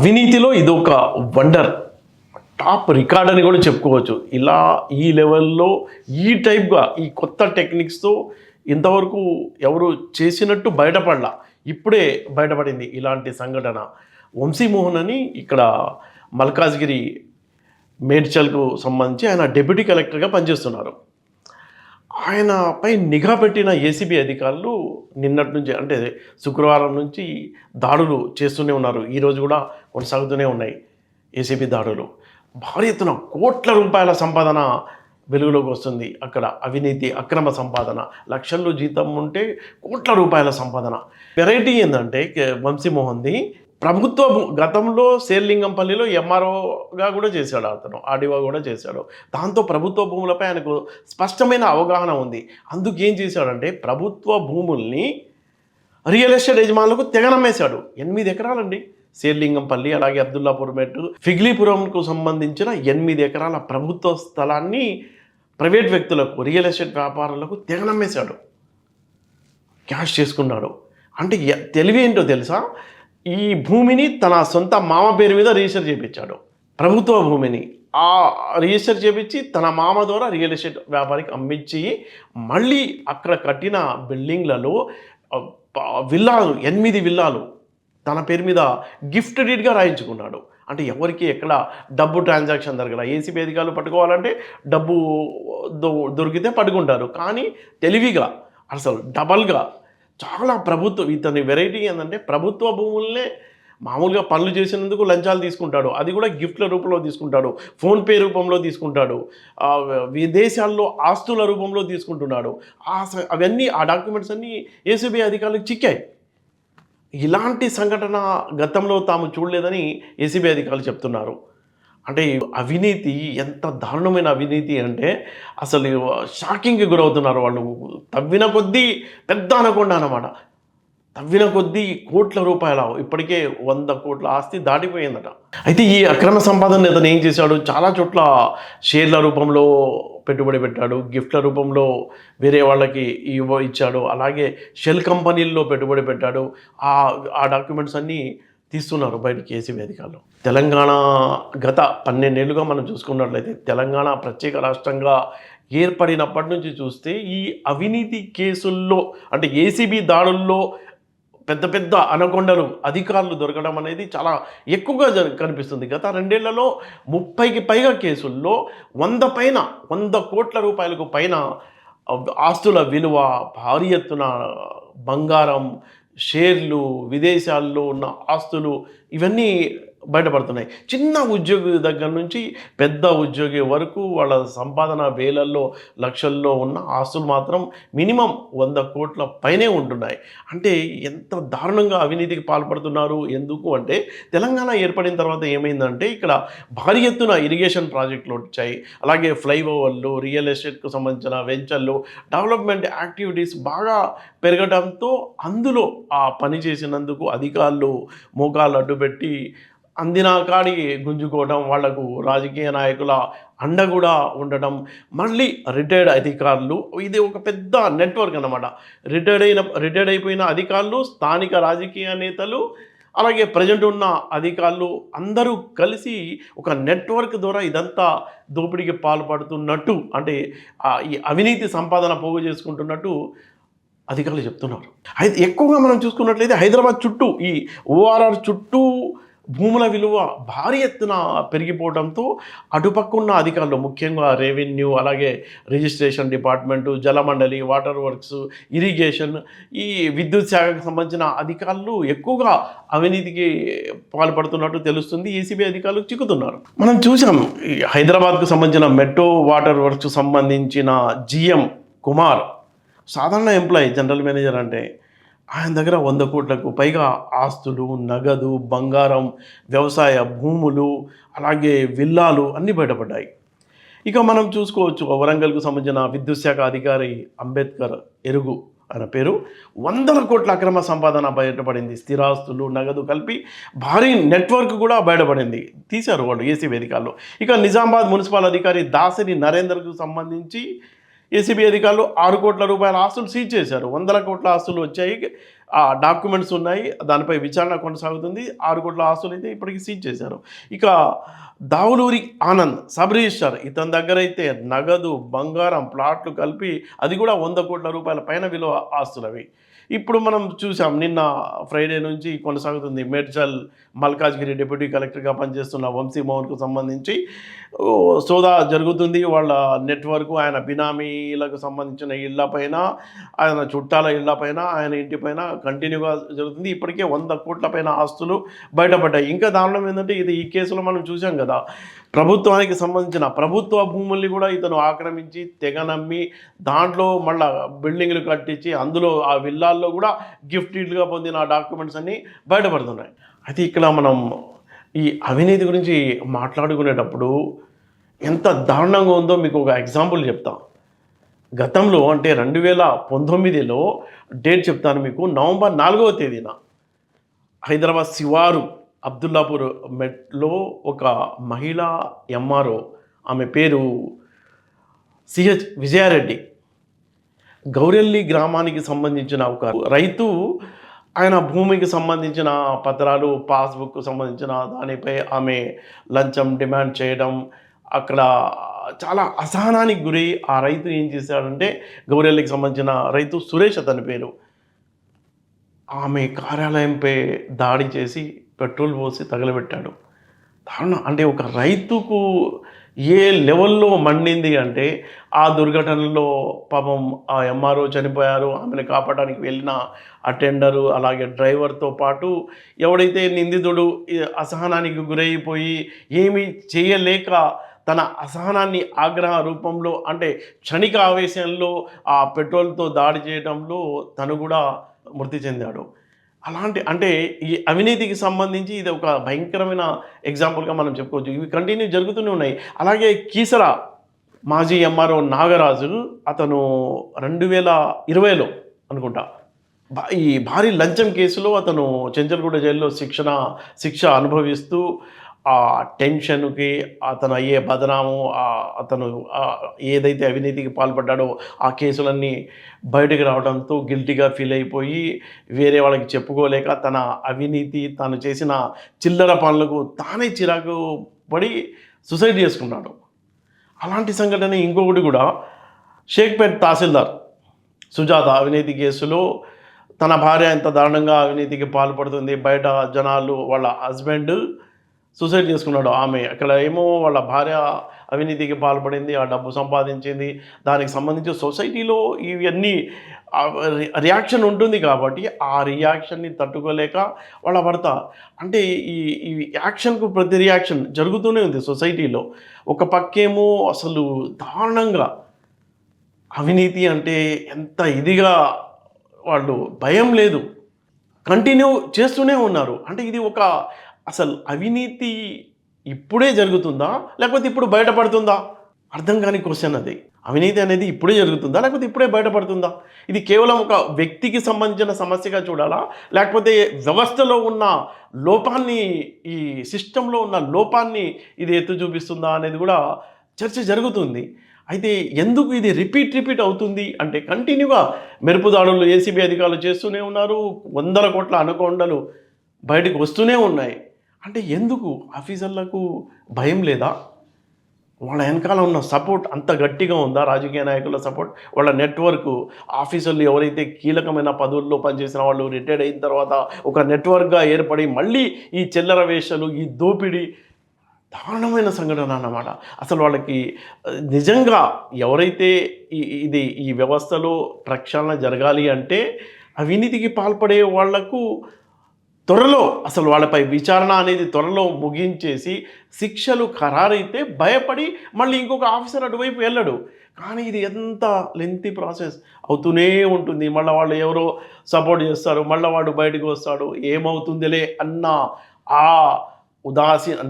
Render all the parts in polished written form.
అవినీతిలో ఇదొక wonder, top record అని కూడా చెప్పుకోవచ్చు. ఇలా ఈ లెవెల్లో ఈ టైప్గా ఈ కొత్త టెక్నిక్స్తో ఇంతవరకు ఎవరు చేసినట్టు బయటపడలా. ఇప్పుడే బయటపడింది ఇలాంటి సంఘటన. వంశీమోహన్ అని ఇక్కడ మల్కాజ్గిరి మేడ్చల్కు సంబంధించి ఆయన డిప్యూటీ కలెక్టర్గా పనిచేస్తున్నారు. ఆయనపై నిఘా పెట్టిన ఏసీబీ అధికారులు నిన్నటి నుంచి అంటే శుక్రవారం నుంచి దాడులు చేస్తూనే ఉన్నారు. ఈరోజు కూడా కొనసాగుతూనే ఉన్నాయి ఏసీబీ దాడులు. భారీ ఎత్తున కోట్ల రూపాయల సంపాదన వెలుగులోకి వస్తుంది. అక్కడ అవినీతి, అక్రమ సంపాదన, లక్షల్లో జీతం ఉంటే కోట్ల రూపాయల సంపాదన. వెరైటీ ఏంటంటే వంశీమోహన్ది ప్రభుత్వ గతంలో శేర్లింగంపల్లిలో ఎంఆర్ఓగా కూడా చేశాడు, అతను ఆర్డీఓ కూడా చేశాడు. దాంతో ప్రభుత్వ భూములపై ఆయనకు స్పష్టమైన అవగాహన ఉంది. అందుకేం చేశాడంటే ప్రభుత్వ భూముల్ని రియల్ ఎస్టేట్ యజమానులకు తెగనమ్మేశాడు. 8 ఎకరాలండి శేర్లింగంపల్లి, అలాగే అబ్దుల్లాపూర్ మెట్టు, ఫిగ్లీపురంకు సంబంధించిన 8 ఎకరాల ప్రభుత్వ స్థలాన్ని ప్రైవేట్ వ్యక్తులకు, రియల్ ఎస్టేట్ వ్యాపారులకు తెగనమ్మేశాడు, క్యాష్ చేసుకున్నాడు. అంటే తెలివి ఏంటో తెలుసా, ఈ భూమిని తన సొంత మామ పేరు మీద రిజిస్టర్ చేయించాడు. ప్రభుత్వ భూమిని ఆ రిజిస్టర్ చేయించి తన మామ ద్వారా రియల్ ఎస్టేట్ వ్యాపారికి అమ్మించి మళ్ళీ అక్కడ కట్టిన బిల్డింగ్లలో విల్లాలు 8 విల్లాలు తన పేరు మీద గిఫ్ట్ డీడ్గా రాయించుకున్నాడు. అంటే ఎవరికి ఎక్కడ డబ్బు ట్రాన్సాక్షన్ జరగల. ఏసీబీ అధికారులు పట్టుకోవాలంటే డబ్బు దొరికితే పట్టుకుంటారు, కానీ తెలివిగా అసలు డబల్గా చాలా ఇతని వెరైటీ ఏంటంటే ప్రభుత్వ భూములనే మామూలుగా పనులు చేసినందుకు లంచాలు తీసుకుంటాడు, అది కూడా గిఫ్ట్ల రూపంలో తీసుకుంటాడు, ఫోన్పే రూపంలో తీసుకుంటాడు, విదేశాల్లో ఆస్తుల రూపంలో తీసుకుంటున్నాడు. అవన్నీ ఆ డాక్యుమెంట్స్ అన్నీ ఏసీబీ అధికారులకు చిక్కాయి. ఇలాంటి సంఘటన గతంలో తాము చూడలేదని ఏసీబీ అధికారులు చెప్తున్నారు. అంటే అవినీతి ఎంత దారుణమైన అవినీతి అంటే అసలు షాకింగ్కి గురవుతున్నారు వాళ్ళు. తవ్విన కొద్దీ పెద్ద అనకుండా అన్నమాట, తవ్విన కొద్దీ కోట్ల రూపాయల, ఇప్పటికే 100 కోట్ల ఆస్తి దాటిపోయిందట. అయితే ఈ అక్రమ సంపాదన అతను ఏం చేశాడు, చాలా చోట్ల షేర్ల రూపంలో పెట్టుబడి పెట్టాడు, గిఫ్ట్ల రూపంలో వేరే వాళ్ళకి ఇచ్చాడు, అలాగే షెల్ కంపెనీల్లో పెట్టుబడి పెట్టాడు. ఆ డాక్యుమెంట్స్ అన్నీ తీస్తున్నారు బయటికి ఏసీబీ అధికారులు. తెలంగాణ గత 12 ఏళ్ళుగా మనం చూసుకున్నట్లయితే తెలంగాణ ప్రత్యేక రాష్ట్రంగా ఏర్పడినప్పటి నుంచి చూస్తే ఈ అవినీతి కేసుల్లో అంటే ఏసీబీ దాడుల్లో పెద్ద పెద్ద అనకొండలు అధికారులు దొరకడం అనేది చాలా ఎక్కువగా కనిపిస్తుంది. గత 2 ఏళ్లలో 30కి పైగా కేసుల్లో 100 కోట్ల రూపాయలకు పైన ఆస్తుల విలువ, భారీ ఎత్తున బంగారం, షేర్లు, విదేశాల్లో ఉన్న ఆస్తులు ఇవన్నీ బయటపడుతున్నాయి. చిన్న ఉద్యోగి దగ్గర నుంచి పెద్ద ఉద్యోగి వరకు వాళ్ళ సంపాదన వేలల్లో, లక్షల్లో ఉన్న ఆస్తులు మాత్రం మినిమం 100 కోట్ల పైనే ఉంటున్నాయి. అంటే ఎంత దారుణంగా అవినీతికి పాల్పడుతున్నారు. ఎందుకు అంటే తెలంగాణ ఏర్పడిన తర్వాత ఏమైందంటే ఇక్కడ భారీ ఎత్తున ఇరిగేషన్ ప్రాజెక్టులు వచ్చాయి, అలాగే ఫ్లైఓవర్లు, రియల్ ఎస్టేట్కు సంబంధించిన వెంచర్లు, డెవలప్మెంట్ యాక్టివిటీస్ బాగా పెరగడంతో అందులో ఆ పని చేసినందుకు అధికారులు మోకాళ్ళు అడ్డుపెట్టి అందిన కాడి గుంజుకోవడం, వాళ్లకు రాజకీయ నాయకుల అండ కూడా ఉండటం, మళ్ళీ రిటైర్డ్ అధికారులు, ఇది ఒక పెద్ద నెట్వర్క్ అన్నమాట. రిటైర్డ్ అయిపోయిన అధికారులు, స్థానిక రాజకీయ నేతలు, అలాగే ప్రజెంట్ ఉన్న అధికారులు అందరూ కలిసి ఒక నెట్వర్క్ ద్వారా ఇదంతా దోపిడీకి పాల్పడుతున్నట్టు, అంటే ఈ అవినీతి సంపాదన పోగు చేసుకుంటున్నట్టు అధికారులు చెప్తున్నారు. అయితే ఎక్కువగా మనం చూసుకున్నట్లయితే హైదరాబాద్ చుట్టూ ఈ ఓఆర్ఆర్ చుట్టూ భూముల విలువ భారీ ఎత్తున పెరిగిపోవడంతో అటుపక్కున్న అధికారులు, ముఖ్యంగా రెవెన్యూ, అలాగే రిజిస్ట్రేషన్ డిపార్ట్మెంటు, జలమండలి, వాటర్ వర్క్స్, ఇరిగేషన్, ఈ విద్యుత్ శాఖకు సంబంధించిన అధికారులు ఎక్కువగా అవినీతికి పాల్పడుతున్నట్టు తెలుస్తుంది. ఏసీబీ అధికారులు చిక్కుతున్నారు. మనం చూసాం హైదరాబాద్కు సంబంధించిన మెట్రో వాటర్ వర్క్స్ సంబంధించిన జిఎం కుమార్, సాధారణ ఎంప్లాయీ, జనరల్ మేనేజర్ అంటే ఆయన దగ్గర 100 కోట్లకు పైగా ఆస్తులు, నగదు, బంగారం, వ్యవసాయ భూములు, అలాగే విల్లాలు అన్నీ బయటపడ్డాయి. ఇక మనం చూసుకోవచ్చు వరంగల్కు సంబంధించిన విద్యుత్ శాఖ అధికారి అంబేద్కర్ ఎరుగు, ఆయన పేరు, 100 కోట్ల అక్రమ సంపాదన బయటపడింది. స్థిరాస్తులు, నగదు కలిపి భారీ నెట్వర్క్ కూడా బయటపడింది. తీశారు వాళ్ళు ఏసీబీ అధికారులు. ఇక నిజామాబాద్ మున్సిపల్ అధికారి దాసరి నరేందర్కు సంబంధించి ఏసీబీ అధికారులు 6 కోట్ల రూపాయల ఆస్తులు సీజ్ చేశారు. 100 కోట్ల ఆస్తులు వచ్చాయి. డాక్యుమెంట్స్ ఉన్నాయి. దానిపై విచారణ కొనసాగుతుంది. 6 కోట్ల ఆస్తులైతే ఇప్పటికి సీజ్ చేశారు. ఇక దావులూరి ఆనంద్ సబ్ రిజిస్ట్రార్ ఇతని దగ్గరైతే నగదు, బంగారం, ప్లాట్లు కలిపి అది కూడా 100 కోట్ల రూపాయల పైన విలువ ఆస్తులవి. ఇప్పుడు మనం చూసాం నిన్న ఫ్రైడే నుంచి కొనసాగుతుంది మేడ్చల్ మల్కాజ్గిరి డిప్యూటీ కలెక్టర్గా పనిచేస్తున్న వంశీ మోహన్కు సంబంధించి సోదా జరుగుతుంది. వాళ్ళ నెట్వర్క్, ఆయన బినామీలకు సంబంధించిన ఇళ్లపైన, ఆయన చుట్టాల ఇళ్లపైన, ఆయన ఇంటిపైన కంటిన్యూగా జరుగుతుంది. ఇప్పటికే 100 కోట్ల పైన ఆస్తులు బయటపడ్డాయి. ఇంకా దారుణం ఏంటంటే ఈ కేసులో మనం చూసాం కదా, ప్రభుత్వానికి సంబంధించిన ప్రభుత్వ భూముల్ని కూడా ఇతను ఆక్రమించి తెగ నమ్మి దాంట్లో మళ్ళా బిల్డింగ్లు కట్టించి అందులో ఆ విల్లాల్లో కూడా గిఫ్ట్ ఇట్లుగా పొందిన ఆ డాక్యుమెంట్స్ అన్నీ బయటపడుతున్నాయి. అయితే ఇక్కడ మనం ఈ అవినీతి గురించి మాట్లాడుకునేటప్పుడు ఎంత దారుణంగా ఉందో మీకు ఒక ఎగ్జాంపుల్ చెప్తా. గతంలో అంటే 2019లో డేట్ చెప్తాను మీకు. నవంబర్ 4వ తేదీన హైదరాబాద్ శివారు అబ్దుల్లాపూర్ మెట్లో ఒక మహిళా ఎంఆర్ఓ, ఆమె పేరు సిహెచ్ విజయారెడ్డి, గౌరెల్లి గ్రామానికి సంబంధించిన ఒక రైతు, ఆయన భూమికి సంబంధించిన పత్రాలు, పాస్బుక్ సంబంధించిన దానిపై ఆమె లంచం డిమాండ్ చేయడం, అక్కడ చాలా అసహనానికి గురై ఆ రైతు ఏం చేశాడంటే, గౌరెల్లికి సంబంధించిన రైతు సురేష్ అతని పేరు, ఆమె కార్యాలయంపై దాడి చేసి పెట్రోల్ పోసి తగలబెట్టాడు. దారుణం. అంటే ఒక రైతుకు ఏ లెవెల్లో మండింది అంటే, ఆ దుర్ఘటనలో పాపం ఆ ఎంఆర్ఓ చనిపోయారు, ఆమెను కాపాడడానికి వెళ్ళిన అటెండరు, అలాగే డ్రైవర్తో పాటు ఎవడైతే నిందితుడు అసహనానికి గురైపోయి ఏమీ చేయలేక తన అసహనాన్ని ఆగ్రహ రూపంలో అంటే క్షణిక ఆవేశంలో ఆ పెట్రోల్తో దాడి చేయడంలో తను కూడా మృతి చెందాడు. అలాంటి అంటే ఈ అవినీతికి సంబంధించి ఇది ఒక భయంకరమైన ఎగ్జాంపుల్గా మనం చెప్పుకోవచ్చు. ఇవి కంటిన్యూ జరుగుతూనే ఉన్నాయి. అలాగే కీసర మాజీ ఎంఆర్ఓ నాగరాజు, అతను 2020లో అనుకుంటా ఈ భారీ లంచం కేసులో అతను చెంచల్గూడ జైల్లో శిక్ష అనుభవిస్తూ ఆ టెన్షన్కి, అతను అయ్యే బదనాము, అతను ఏదైతే అవినీతికి పాల్పడ్డాడో ఆ కేసులన్నీ బయటకు రావడంతో గిల్టీగా ఫీల్ అయిపోయి వేరే వాళ్ళకి చెప్పుకోలేక తన అవినీతి, తను చేసిన చిల్లర పనులకు తానే చిరాకు పడి సూసైడ్ చేసుకున్నాడు. అలాంటి సంఘటన ఇంకొకటి కూడా, షేక్పేట్ తహసీల్దార్ సుజాత అవినీతి కేసులో తన భార్య ఎంత దారుణంగా అవినీతికి పాల్పడుతుంది, బయట జనాలు వాళ్ళ హస్బెండ్ సూసైడ్ చేసుకున్నాడు. ఆమె అక్కడ ఏమో వాళ్ళ భార్య అవినీతికి పాల్పడింది, ఆ డబ్బు సంపాదించింది, దానికి సంబంధించి సొసైటీలో ఇవన్నీ రియాక్షన్ ఉంటుంది కాబట్టి ఆ రియాక్షన్ని తట్టుకోలేక వాళ్ళ భర్త అంటే ఈ యాక్షన్కు ప్రతి రియాక్షన్ జరుగుతూనే ఉంది సొసైటీలో. ఒక పక్కేమో అసలు దారుణంగా అవినీతి అంటే ఎంత ఇదిగా వాళ్ళు భయం లేదు, కంటిన్యూ చేస్తూనే ఉన్నారు. అంటే ఇది ఒక అసలు అవినీతి ఇప్పుడే జరుగుతుందా లేకపోతే ఇప్పుడు బయటపడుతుందా అర్థం కాని క్వశ్చన్ అది. అవినీతి అనేది ఇప్పుడే జరుగుతుందా లేకపోతే ఇప్పుడే బయటపడుతుందా? ఇది కేవలం ఒక వ్యక్తికి సంబంధించిన సమస్యగా చూడాలా, లేకపోతే వ్యవస్థలో ఉన్న లోపాన్ని, ఈ సిస్టంలో ఉన్న లోపాన్ని ఇది ఎత్తు చూపిస్తుందా అనేది కూడా చర్చ జరుగుతుంది. అయితే ఎందుకు ఇది రిపీట్ అవుతుంది అంటే, కంటిన్యూగా మెరుపు దాడులు ఏసీబీ అధికారులు చేస్తూనే ఉన్నారు, 100 కోట్ల అనకొండలు బయటకు వస్తూనే ఉన్నాయి. అంటే ఎందుకు ఆఫీసర్లకు భయం లేదా? వాళ్ళ వెనకాల ఉన్న సపోర్ట్ అంత గట్టిగా ఉందా? రాజకీయ నాయకుల సపోర్ట్, వాళ్ళ నెట్వర్క్, ఆఫీసర్లు ఎవరైతే కీలకమైన పదవుల్లో పనిచేసిన వాళ్ళు రిటైర్డ్ అయిన తర్వాత ఒక నెట్వర్క్గా ఏర్పడి మళ్ళీ ఈ చిల్లర వేషాలు, ఈ దోపిడీ దారుణమైన సంఘటన అన్నమాట. అసలు వాళ్ళకి నిజంగా ఎవరైతే ఈ వ్యవస్థలో ప్రక్షాళన జరగాలి అంటే అవినీతికి పాల్పడే వాళ్లకు త్వరలో అసలు వాళ్ళపై విచారణ అనేది త్వరలో ముగించేసి శిక్షలు ఖరారైతే భయపడి మళ్ళీ ఇంకొక ఆఫీసర్ అటువైపు వెళ్ళడు. కానీ ఇది ఎంత లెంతీ ప్రాసెస్ అవుతూనే ఉంటుంది. మళ్ళీ వాళ్ళు ఎవరో సపోర్ట్ చేస్తారు, మళ్ళీ వాడు బయటకు వస్తాడు, ఏమవుతుందిలే అన్న ఆ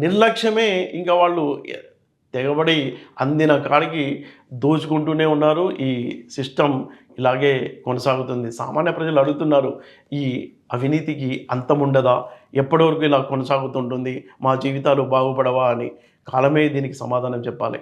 నిర్లక్ష్యమే ఇంకా వాళ్ళు తెగబడి అందిన కాడికి దోచుకుంటూనే ఉన్నారు. ఈ సిస్టమ్ ఇలాగే కొనసాగుతుంది. సామాన్య ప్రజలు అడుగుతున్నారు, ఈ అవినీతికి అంతం ఉండదా? ఎప్పటి వరకు ఇలా కొనసాగుతుంటుంది? మా జీవితాలు బాగుపడవా అని కాలమే దీనికి సమాధానం చెప్పాలి.